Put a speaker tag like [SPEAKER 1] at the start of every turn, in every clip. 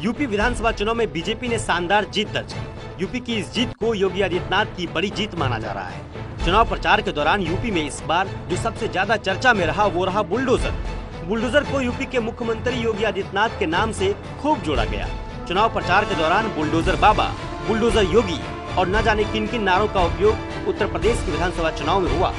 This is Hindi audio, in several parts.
[SPEAKER 1] यूपी विधानसभा चुनाव में बीजेपी ने शानदार जीत दर्ज की। यूपी की इस जीत को योगी आदित्यनाथ की बड़ी जीत माना जा रहा है। चुनाव प्रचार के दौरान यूपी में इस बार जो सबसे ज्यादा चर्चा में रहा वो रहा बुलडोजर। बुलडोजर को यूपी के मुख्यमंत्री योगी आदित्यनाथ के नाम से खूब जोड़ा गया। चुनाव प्रचार के दौरान बुलडोजर बाबा, बुलडोजर योगी और न जाने किन किन नारों का उपयोग उत्तर प्रदेश के विधानसभा चुनाव में हुआ।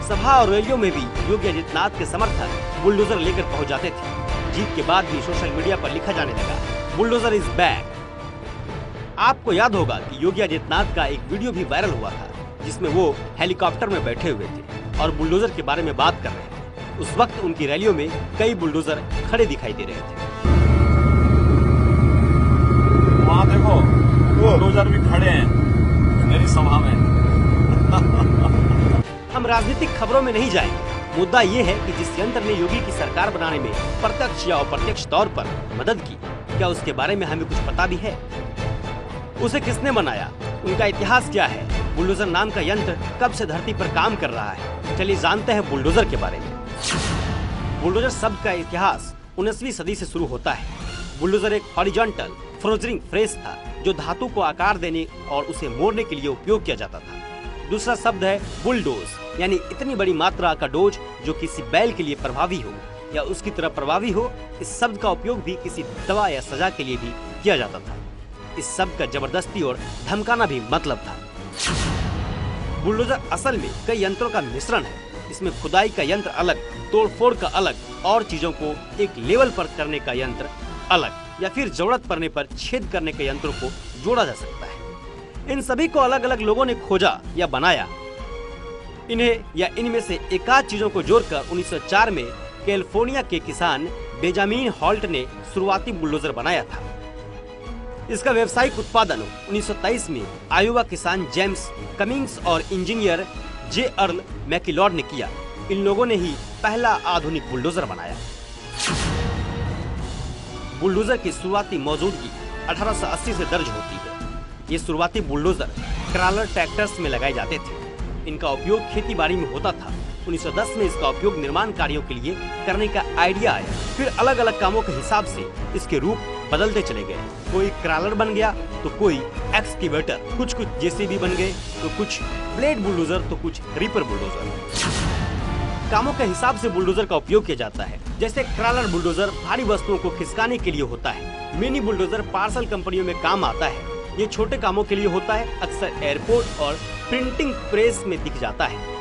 [SPEAKER 1] सभा और रैलियों में भी योगी आदित्यनाथ के समर्थक बुलडोजर लेकर पहुंच जाते थे। जीत के बाद भी सोशल मीडिया पर लिखा जाने लगा, बुलडोजर इज बैक। आपको याद होगा कि योगी आदित्यनाथ का एक वीडियो भी वायरल हुआ था, जिसमें वो हेलीकॉप्टर में बैठे हुए थे और बुलडोजर के बारे में बात कर रहे थे। उस वक्त उनकी रैलियों में कई बुलडोजर खड़े दिखाई दे रहे थे।
[SPEAKER 2] वहाँ देखो बुलडोजर भी खड़े हैं मेरी सभा में।
[SPEAKER 1] हम राजनीतिक खबरों में नहीं जाएंगे। मुद्दा ये है कि जिस यंत्र ने योगी की सरकार बनाने में प्रत्यक्ष या अप्रत्यक्ष तौर पर मदद की, क्या उसके बारे में हमें कुछ पता भी है? उसे किसने बनाया, उनका इतिहास क्या है, बुलडोजर नाम का यंत्र कब से धरती पर काम कर रहा है? चलिए जानते हैं बुलडोजर के बारे में। बुलडोजर शब्द का इतिहास 19वीं सदी से शुरू होता है। बुलडोजर एक हॉरिजॉन्टल फ्रोजरिंग फ्रेस था जो धातु को आकार देने और उसे मोड़ने के लिए उपयोग किया जाता था। दूसरा शब्द है बुलडोज, यानी इतनी बड़ी मात्रा का डोज जो किसी बैल के लिए प्रभावी हो या उसकी तरह प्रभावी हो। इस शब्द का उपयोग भी किसी दवा या सजा के लिए भी किया जाता था। इस शब्द का जबरदस्ती और धमकाना भी मतलब था। बुलडोजर असल में कई यंत्रों का मिश्रण है। इसमें खुदाई का यंत्र अलग, तोड़फोड़ का अलग और चीजों को एक लेवल पर करने का यंत्र अलग, या फिर जरूरत पड़ने पर छेद करने के यंत्रों को जोड़ा जा सकता है। इन सभी को अलग अलग लोगों ने खोजा या बनाया। इन्हें या इनमें से एकाध चीजों को जोड़कर 1904 में कैलिफोर्निया के किसान बेंजामिन हॉल्ट ने शुरुआती बुलडोजर बनाया था। इसका व्यावसायिक उत्पादन 1923 में आयोवा किसान जेम्स कमिंग्स और इंजीनियर जे अर्ल मैकिलॉड ने किया। इन लोगों ने ही पहला आधुनिक बुलडोजर बनाया। बुलडोजर की शुरुआती मौजूदगी 1880 से दर्ज होती है। ये शुरुआती बुलडोजर क्रॉलर ट्रैक्टर्स में लगाए जाते थे। इनका उपयोग खेती बाड़ी में होता था। 1910 में इसका उपयोग निर्माण कार्यों के लिए करने का आइडिया आया। फिर अलग अलग कामों के हिसाब से इसके रूप बदलते चले गए। कोई क्रॉलर बन गया तो कोई एक्सकेवेटर, कुछ जेसीबी बन गए तो कुछ ब्लेड बुलडोजर तो कुछ रीपर बुलडोजर। कामों के हिसाब से बुलडोजर का उपयोग किया जाता है। जैसे क्रॉलर बुलडोजर भारी वस्तुओं को खिसकाने के लिए होता है। मिनी बुलडोजर पार्सल कंपनियों में काम आता है। ये छोटे कामों के लिए होता है, अक्सर एयरपोर्ट और प्रिंटिंग प्रेस में दिख जाता है।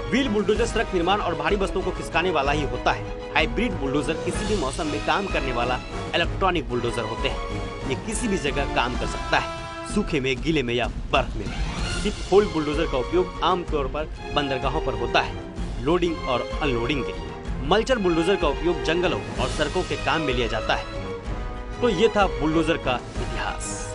[SPEAKER 1] व्हील बुलडोजर सड़क निर्माण और भारी वस्तुओं को खिसकाने वाला ही होता है। हाइब्रिड बुलडोजर किसी भी मौसम में काम करने वाला इलेक्ट्रॉनिक बुलडोजर होते हैं। ये किसी भी जगह काम कर सकता है, सूखे में, गीले में या बर्फ में भी। शिप होल्ड बुलडोजर का उपयोग आमतौर पर बंदरगाहों पर होता है, लोडिंग और अनलोडिंग के लिए। मल्चर बुलडोजर का उपयोग जंगलों और सड़कों के काम में लिया जाता है। तो ये था बुलडोजर का इतिहास।